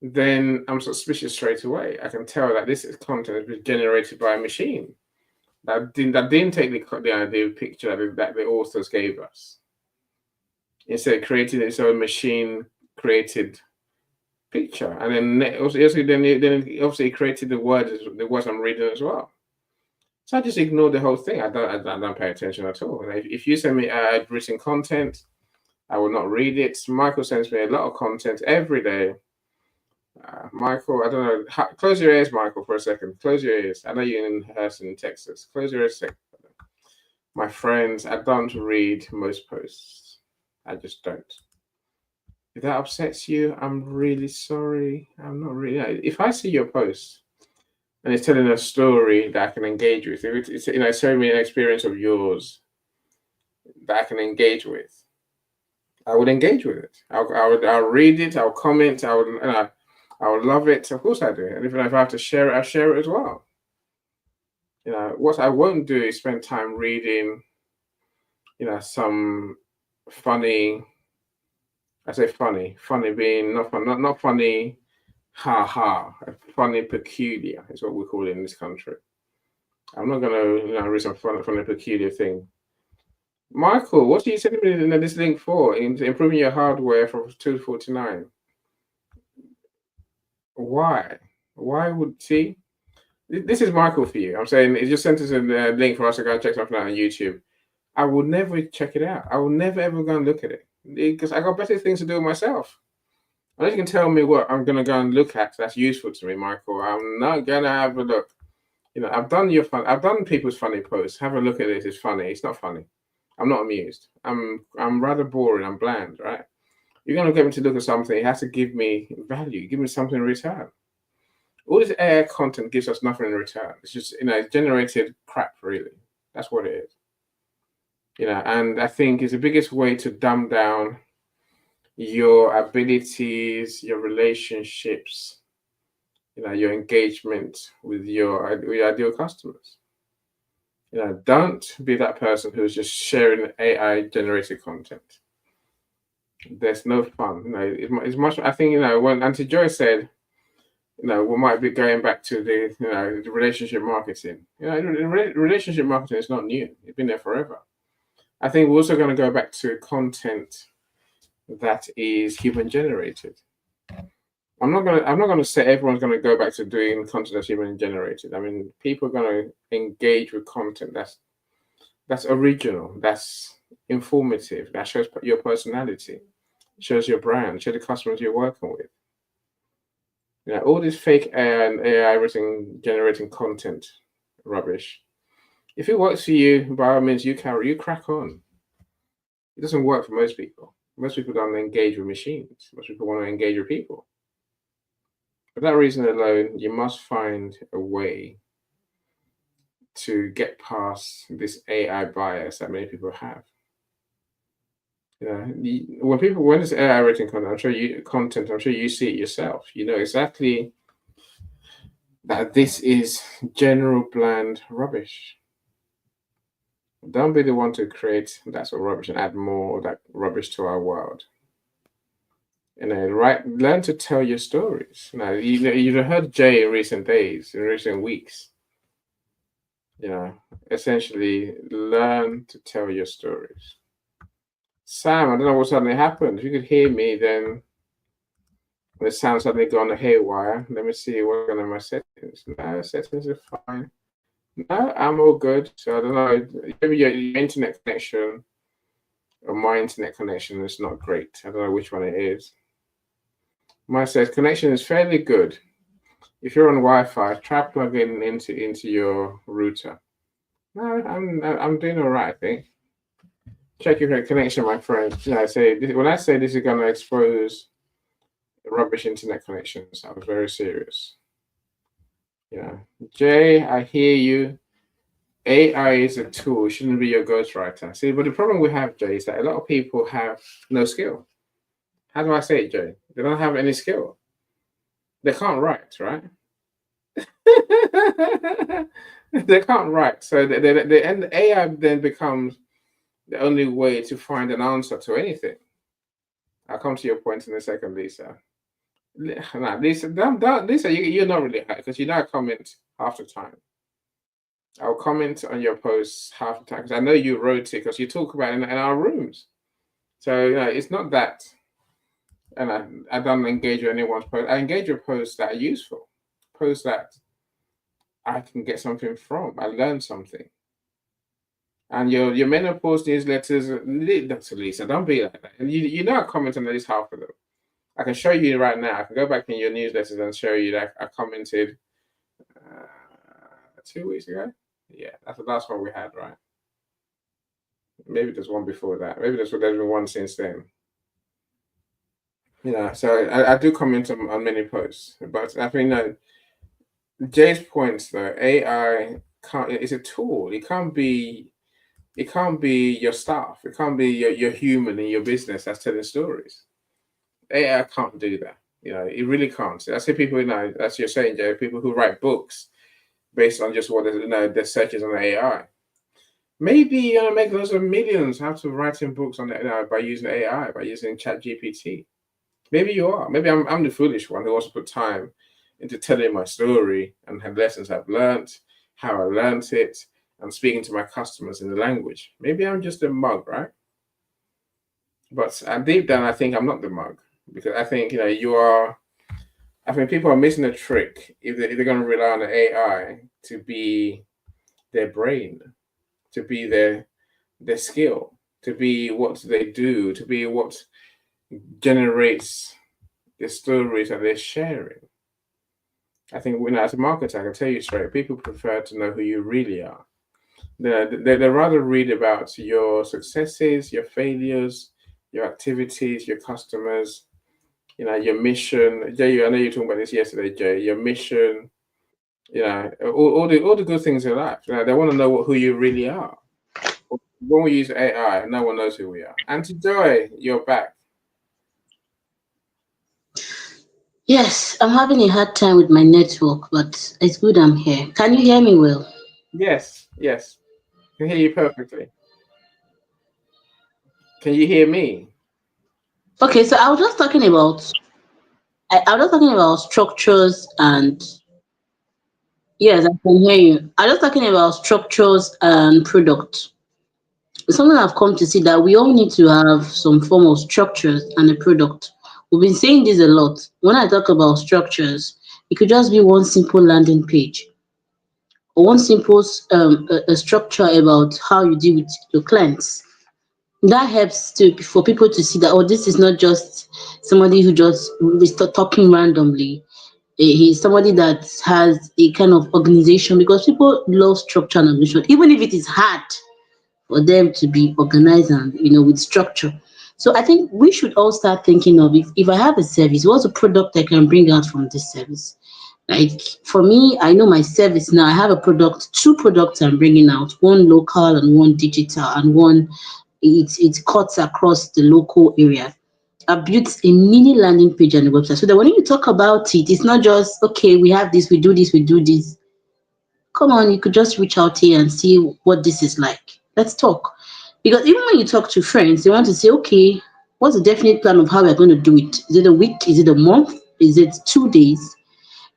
Then I'm suspicious straight away. I can tell that this content has been generated by a machine that didn't take the picture that the authors gave us. Instead, created its own machine-created picture, and then obviously created the words I'm reading as well. So I just ignore the whole thing. I don't pay attention at all. If you send me written content, I will not read it. Michael sends me a lot of content every day. Michael, I don't know. Close your ears, Michael, for a second. Close your ears. I know you're in Houston, Texas. Close your ears a second. My friends, I don't read most posts. I just don't. If that upsets you, I'm really sorry. I'm not really. If I see your post and it's telling a story that I can engage with, if it's it's showing me an experience of yours that I can engage with, I would engage with it. I'll read it. I'll comment. I would love it. Of course I do. And if I have to share it, I'll share it as well. What I won't do is spend time reading, some funny. I say funny being not fun, not funny, ha ha. Funny peculiar is what we call it in this country. I'm not gonna, read some funny peculiar thing. Michael, what are you sending me this link for? Improving your hardware from 249. Why? Why would see? This is Michael for you. I'm saying it just sent us a link for us to go and check something out on YouTube. I will never check it out. I will never ever go and look at it because I got better things to do myself. Unless you can tell me what I'm gonna go and look at that's useful to me, Michael, I'm not gonna have a look. I've done people's funny posts. Have a look at this. It's funny. It's not funny. I'm not amused. I'm rather boring. I'm bland, right? You're gonna get me to look at something. It has to give me value. Give me something in return. All this AI content gives us nothing in return. It's just generated crap. Really, that's what it is. And I think it's the biggest way to dumb down your abilities, your relationships, your engagement with your ideal customers. Don't be that person who's just sharing AI generated content. There's no fun. It's much. I think when Auntie Joy said, we might be going back to the relationship marketing. Relationship marketing is not new. It's been there forever. I think we're also going to go back to content that is human generated. I'm not gonna say everyone's gonna go back to doing content that's human generated. I mean, people are gonna engage with content that's original, that's informative, that shows your personality, shows your brand, shows the customers you're working with. All this fake AI and AI written generating content rubbish. If it works for you, by all means, you crack on. It doesn't work for most people. Most people don't engage with machines. Most people want to engage with people. For that reason alone, you must find a way to get past this AI bias that many people have. When it's AI written content, I'm sure you see it yourself. You know exactly that this is general bland rubbish. Don't be the one to create that sort of rubbish and add more of that rubbish to our world. Learn to tell your stories. You've heard Jay in recent days, in recent weeks. Essentially, learn to tell your stories. Sam, I don't know what suddenly happened. If you could hear me, then the sound suddenly gone haywire. Let me see what's going on my settings. No, settings are fine. No, I'm all good. So I don't know. Maybe your internet connection or my internet connection is not great. I don't know which one it is. Mine says connection is fairly good. If you're on Wi-Fi, try plugging into your router. No, I'm doing all right, I think. Check your connection, my friend. When I say this is going to expose rubbish internet connections, I was very serious. Jay, I hear you. AI is a tool, it shouldn't be your ghostwriter. See, but the problem we have, Jay, is that a lot of people have no skill. How do I say it, Jay? They don't have any skill. They can't write, right? They can't write. So the AI then becomes the only way to find an answer to anything. I'll come to your point in a second, Lisa. Nah, Lisa, Lisa, you're not really high because I comment half the time. I'll comment on your posts half the time because I know you wrote it because you talk about it in our rooms. So it's not that. And I don't engage with anyone's post. I engage with posts that are useful, posts that I can get something from. I learn something. And your menopause newsletters, Dr. Lisa, don't be like that. And I comment on at least half of them. I can show you right now. I can go back in your newsletters and show you that I commented 2 weeks ago. Yeah, that's the last one we had, right? Maybe there's one before that. Maybe there's been one since then. So I do comment on many posts, but I think Jay's points though, AI can't. It's a tool. It can't be. It can't be your staff. It can't be your human in your business that's telling stories. AI can't do that. It really can't. I see people, as you're saying, Jay, people who write books based on just what their searches on AI. Maybe you're gonna make loads of millions how to writing books on by using AI, by using ChatGPT. Maybe you are. Maybe I'm the foolish one who wants to put time into telling my story and have lessons I've learned, how I learned it, and speaking to my customers in the language. Maybe I'm just a mug, right? But deep down, I think I'm not the mug, because I think you are. I think people are missing a trick if they're going to rely on the AI to be their brain, to be their skill, to be what they do, to be what generates the stories that they're sharing. I think as a marketer, I can tell you straight, people prefer to know who you really are. They rather read about your successes, your failures, your activities, your customers, your mission. Jay, I know you were talking about this yesterday, Jay. Your mission, all the good things in life. They want to know who you really are. When we use AI, no one knows who we are. Auntie Joy, you're back. Yes, I'm having a hard time with my network, but it's good I'm here. Can you hear me well? Yes. I can hear you perfectly. Can you hear me? Okay, so I was just talking about structures and yes, I can hear you. I was just talking about structures and product. It's something I've come to see that we all need to have some form of structures and a product. We've been saying this a lot. When I talk about structures, it could just be one simple landing page or one simple a structure about how you deal with your clients. That helps to for people to see that, oh, this is not just somebody who just is talking randomly. He's somebody that has a kind of organization, because people love structure and organization, even if it is hard for them to be organized and with structure. So I think we should all start thinking of, if I have a service, what's a product I can bring out from this service? Like for me, I know my service now. I have a product, two products I'm bringing out, one local and one digital, and one it cuts across the local area. I built a mini landing page on the website so that when you talk about it, it's not just okay, we have this, we do this, we do this. Come on, you could just reach out here and see what this is like. Let's talk. Because even when you talk to friends, they want to say, okay, what's the definite plan of how we're going to do it? Is it a week? Is it a month? Is it 2 days?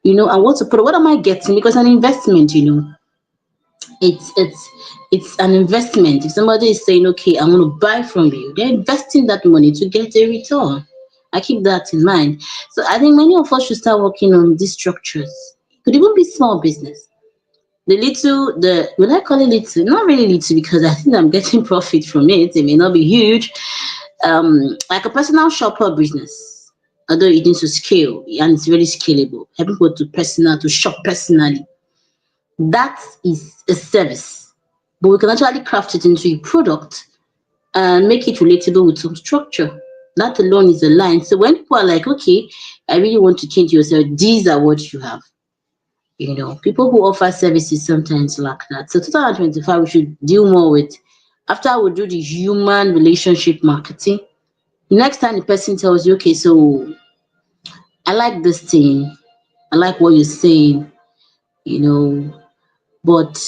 And what's the product? What am I getting? Because an investment, it's an investment. If somebody is saying, okay, I'm going to buy from you, they're investing that money to get a return. I keep that in mind. So I think many of us should start working on these structures. It could even be small business. Will I call it little? Not really little, because I think I'm getting profit from it. It may not be huge. Like a personal shopper business, although it needs to scale and it's very scalable. Helping people to shop personally. That is a service, but we can actually craft it into a product and make it relatable with some structure. That alone is a line. So when people are like, okay, I really want to change yourself, these are what you have. People who offer services sometimes lack that. So 2025, we should deal more with, after we do the human relationship marketing, next time the person tells you, okay, so I like this thing, I like what you're saying, you know, but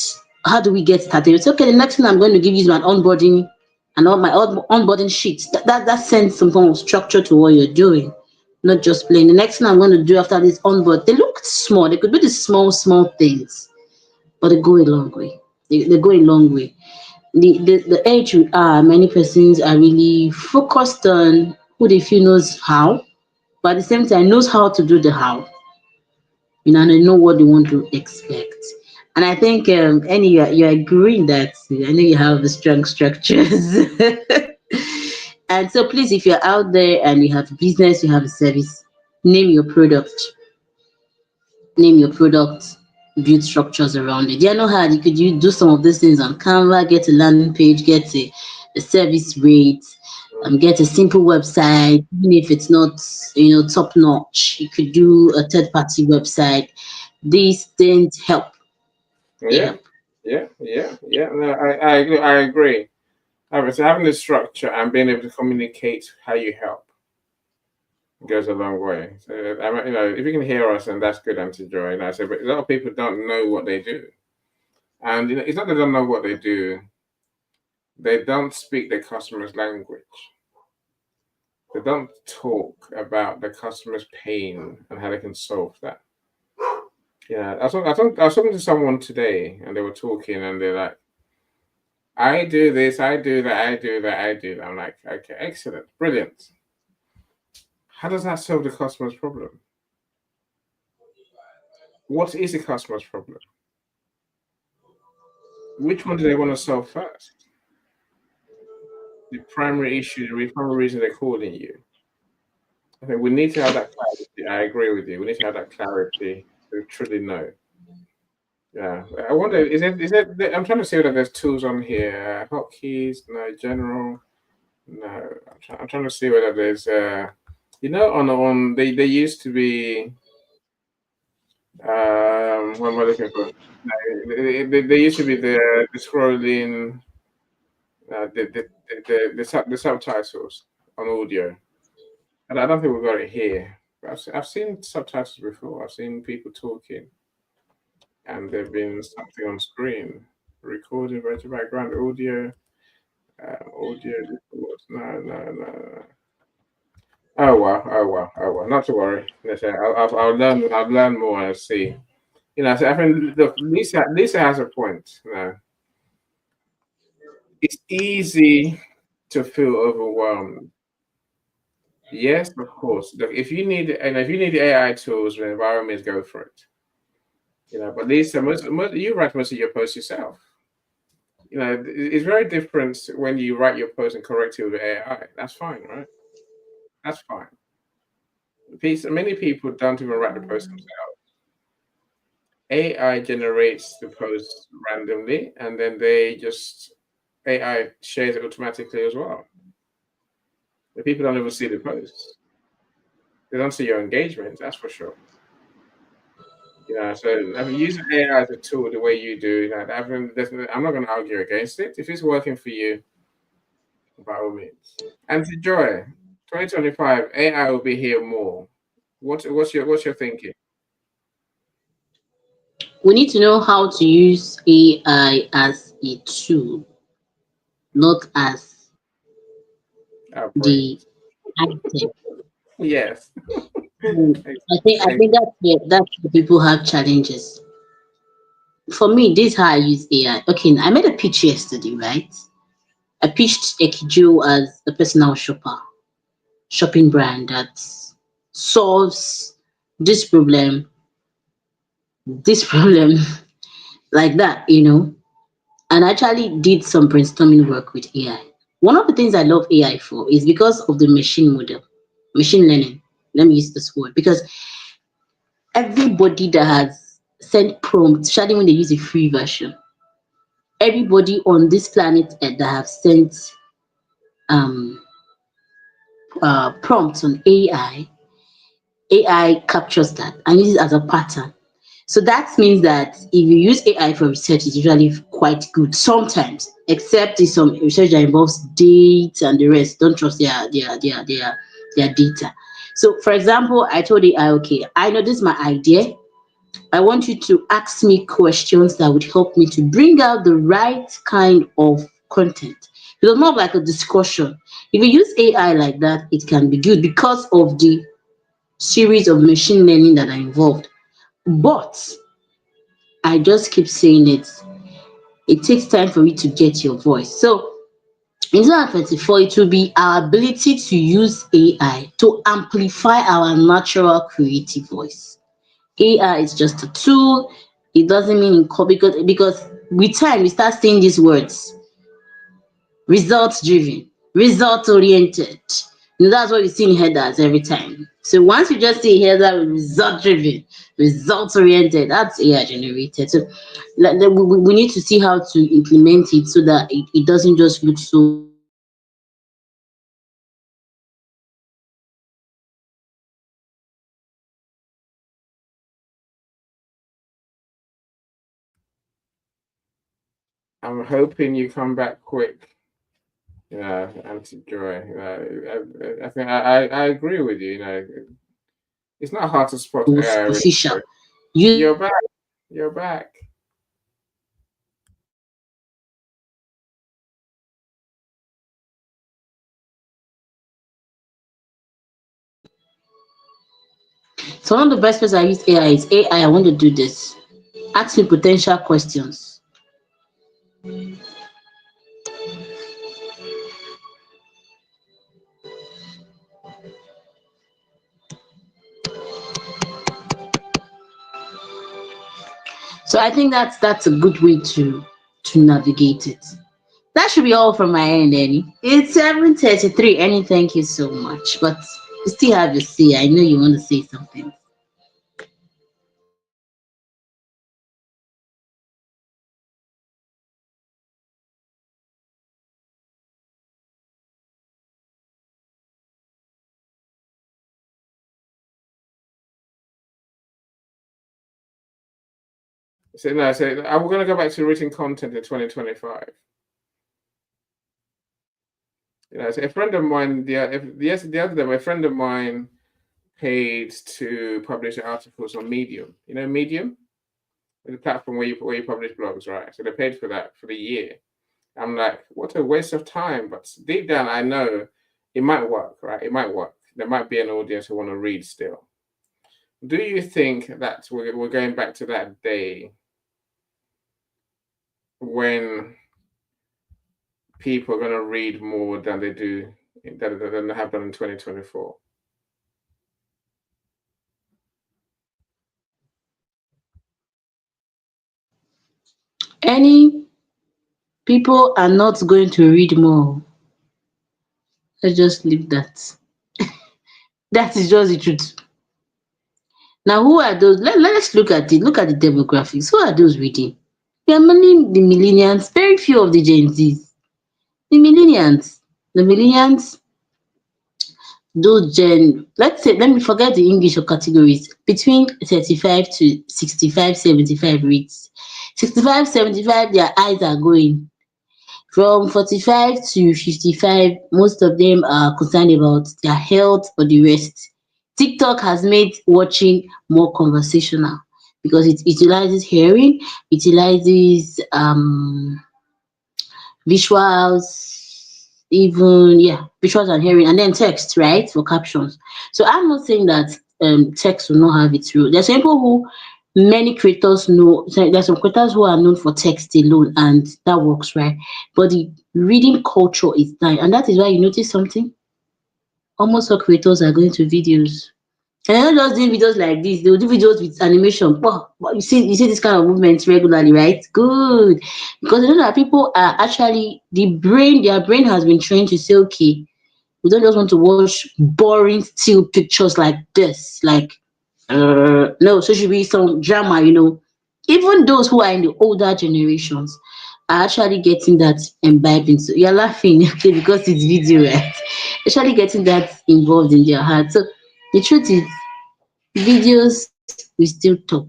how do we get started? It's okay, the next thing I'm going to give you is my onboarding and all my onboarding sheets. That sends some form of structure to what you're doing, not just plain. The next thing I'm going to do after this onboard, they look small. They could be the small things, but they go a long way. They go a long way. The age we are, many persons are really focused on who they feel knows how, but at the same time knows how to do the how. And they know what they want to expect. And I think, Annie, you're agreeing that I know you have the strong structures. And so please, if you're out there and you have a business, you have a service, name your product, name your product, build structures around it. They are not hard. You do some of these things on Canva, get a landing page, get a service rate, get a simple website, even if it's not top notch. You could do a third party website. These things help. They Yeah, help. yeah. No, I agree. So having the structure and being able to communicate how you help goes a long way. So if you can hear us, and that's good, Auntie Joy. And I say, but a lot of people don't know what they do, and it's not that they don't know what they do; they don't speak the customer's language. They don't talk about the customer's pain and how they can solve that. Yeah, I was talking to someone today, and they were talking, and they're like, "I do this, I do that, I do that, I do that." I'm like, "Okay, excellent, brilliant. How does that solve the customer's problem? What is the customer's problem? Which one do they want to solve first? The primary issue, the primary reason they're calling you." I think we need to have that clarity. I agree with you. We need to have that clarity to truly know. Yeah, I wonder, I'm trying to see whether there's tools on here. Hotkeys, no, general, no. I'm trying to see whether there's, on they used to be, what am I looking for? No, they used to be the scrolling, the subtitles on audio. And I don't think we've got it here. I've seen subtitles before. I've seen people talking, and there've been something on screen, recording, virtual background, audio, audio. No, no, no. Oh well, oh well, oh well. Not to worry. I'll learn. I'll learn more and see. So I think look, Lisa has a point. It's easy to feel overwhelmed. Yes, of course. Look, if you need AI tools, then by all means go for it. But Lisa, you write most of your posts yourself. It's very different when you write your post and correct it with AI. That's fine, right? That's fine. Many people don't even write the post themselves. AI generates the post randomly, and then AI shares it automatically as well. The people don't even see the post. They don't see your engagement, that's for sure. So I mean, using AI as a tool the way you do, I'm not going to argue against it. If it's working for you, by all means. And to Joy, 2025, AI will be here more. What's your thinking? We need to know how to use AI as a tool, not as Our the brains. item. Yes. I think that's where people have challenges. For me, this is how I use AI. Okay, I made a pitch yesterday, right? I pitched Ekijo as a personal shopping brand that solves this problem, this problem, like that. And I actually did some brainstorming work with AI. One of the things I love AI for is because of the machine learning. Let me use this word because everybody that has sent prompts, especially when they use a free version, everybody on this planet Earth that have sent um, prompts on AI captures that and uses it as a pattern. So that means that if you use AI for research, it's usually quite good sometimes, except in some research that involves data and the rest. Don't trust their data. So, for example, I told AI, okay, I know this is my idea. I want you to ask me questions that would help me to bring out the right kind of content. It was more like a discussion. If you use AI like that, it can be good because of the series of machine learning that are involved. But I just keep saying it takes time for you to get your voice. So in 2024, it will be our ability to use AI to amplify our natural creative voice. AI is just a tool. It doesn't mean because with time we start saying these words, results driven. result oriented. That's what you see in headers every time. So once you just see a header with result driven, results oriented, that's AI generated. So like, we need to see how to implement it so that it doesn't just look so I'm hoping you come back quick. Yeah, Auntie Joy. I think I agree with you. You know, it's not hard to spot AI. official. You You're back. You're back. so one of the best ways I use AI is AI. I want to do this. Ask me potential questions. So I think that's a good way to navigate it. That should be all from my end, Annie. It's 7:33. Annie, thank you so much. But you still have your say. I know you want to say something. So no, so I'm going to go back to written content in 2025. You know, so a friend of mine, the other day, my friend of mine paid to publish articles on Medium. You know, Medium, the platform where you publish blogs, right? So they paid for that for the year. I'm like, what a waste of time. But deep down, I know it might work, right? It might work. There might be an audience who want to read still. Do you think that we're going back to that day when people are going to read more than they do than they have done in 2024? Any people are not going to read more. Let's just leave that. That is just the truth. Now, who are those? Let's look at it. Look at the demographics. Who are those reading? They are mainly the millennials, very few of the Gen Zs. The millennials. The millennials, those gen, let's say, let me forget the English or categories. Between 35 to 65, 75 reads. 65, 75, their eyes are going. From 45 to 55, most of them are concerned about their health or the rest. TikTok has made watching more conversational because it utilizes hearing, utilizes visuals, even yeah, visuals and hearing, and then text, right, for captions. So I'm not saying that text will not have its role. There's some people who many creators know. So there's some creators who are known for text alone, and that works, right? But the reading culture is dying, and that is why you notice something. Almost all creators are going to videos. And they're not just doing videos like this, they'll do videos with animation. Wow, you see this kind of movement regularly, right? Good. Because you know that people are actually their brain has been trained to say, okay, we don't just want to watch boring still pictures like this. Like no, so should be some drama, you know. Even those who are in the older generations are actually getting that imbibing. So you're laughing okay, because it's video, right? Actually getting that involved in their heart. So the truth is videos will still top.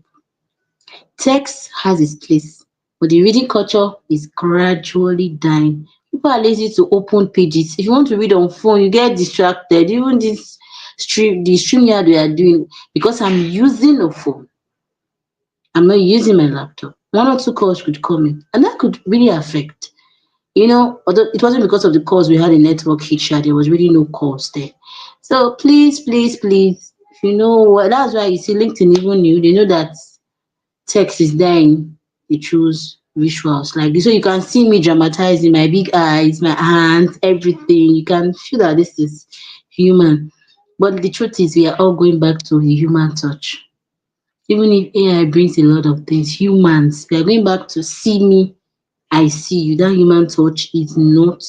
Text has its place, but the reading culture is gradually dying. People are lazy to open pages. If you want to read on phone, you get distracted. Even this the StreamYard we are doing, because I'm using a phone, I'm not using my laptop. One or two calls could come in, and that could really affect. You know, although it wasn't because of the calls we had a network hitch, there was really no calls there. So please, please, please, if you know what, that's why you see LinkedIn even knew, they know that text is dying, they choose visuals like this. So you can see me dramatizing my big eyes, my hands, everything. You can feel that this is human. But the truth is we are all going back to the human touch. Even if AI brings a lot of things, humans, we are going back to see me, I see you. That human touch is not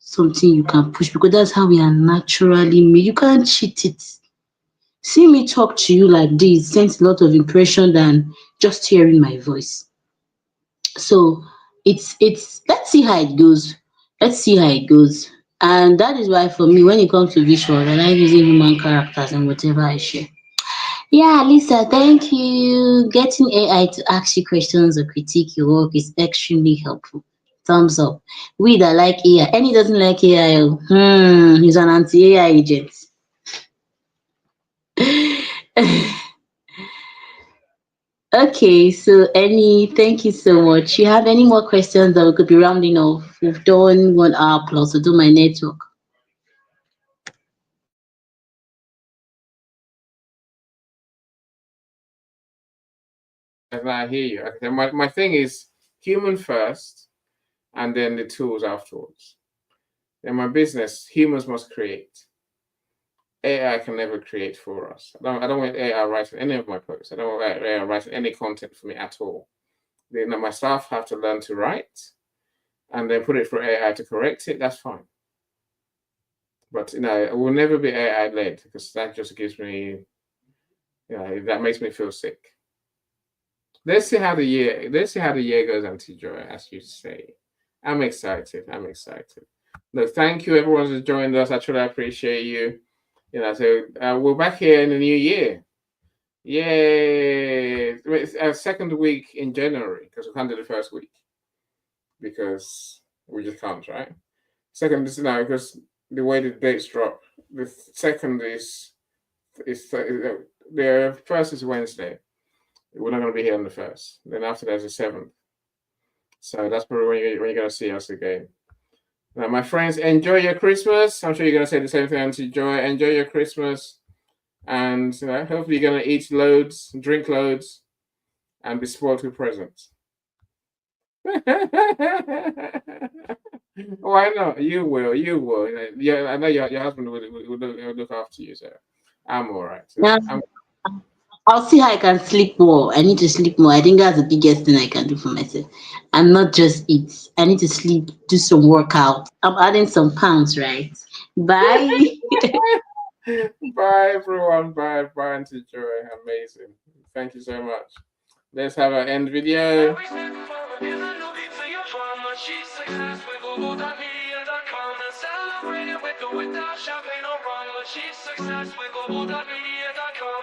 something you can push because that's how we are naturally made. You can't cheat it. See me talk to you like this sends a lot of impression than just hearing my voice. So it's let's see how it goes. Let's see how it goes. And that is why for me, when it comes to visuals, I like using human characters and whatever I share. Yeah, Lisa, thank you. Getting AI to ask you questions or critique your work is extremely helpful. Thumbs up. We that like AI. Any doesn't like AI. Oh. He's an anti-AI agent. Okay, so any, thank you so much. You have any more questions that we could be rounding off? We've done 1 hour plus to do my network. And I hear you. Okay, my thing is human first, and then the tools afterwards. In my business, humans must create. AI can never create for us. I don't want AI writing any of my posts. I don't want AI writing any content for me at all. My staff have to learn to write, and then put it for AI to correct it. That's fine. But it will never be AI led because that just gives me, that makes me feel sick. Let's see how the year goes, Auntie Joy, as you say. I'm excited. Look, thank you everyone who's joined us. I truly appreciate you. So we're back here in the new year. Yay! It's our second week in January because we can't do the first week because we just can't, right? Second is now because the way the dates drop. The second is the first is Wednesday. We're not going to be here on the first. Then after there's the 7th. So that's probably when you're going to see us again. Now, my friends, enjoy your Christmas. I'm sure you're going to say the same thing, Auntie Joy. Enjoy your Christmas. And hopefully you're going to eat loads, drink loads, and be spoiled with presents. Why not? You will. Yeah, I know your husband will look after you, so I'm all right. Yeah. I'll see how I can sleep more. I need to sleep more. I think that's the biggest thing I can do for myself. And not just eat. I need to sleep, do some workout. I'm adding some pounds, right? Bye. Bye, everyone. Bye, Auntie Joy. Amazing. Thank you so much. Let's have an end video. She's success with Global.Media.com and celebrate it with or without champagne or rum. She's success with Global.Media.com.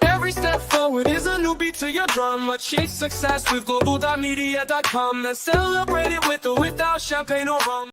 Every step forward is a new beat to your drum. Achieve success with Global.Media.com and celebrate it with or without champagne or rum.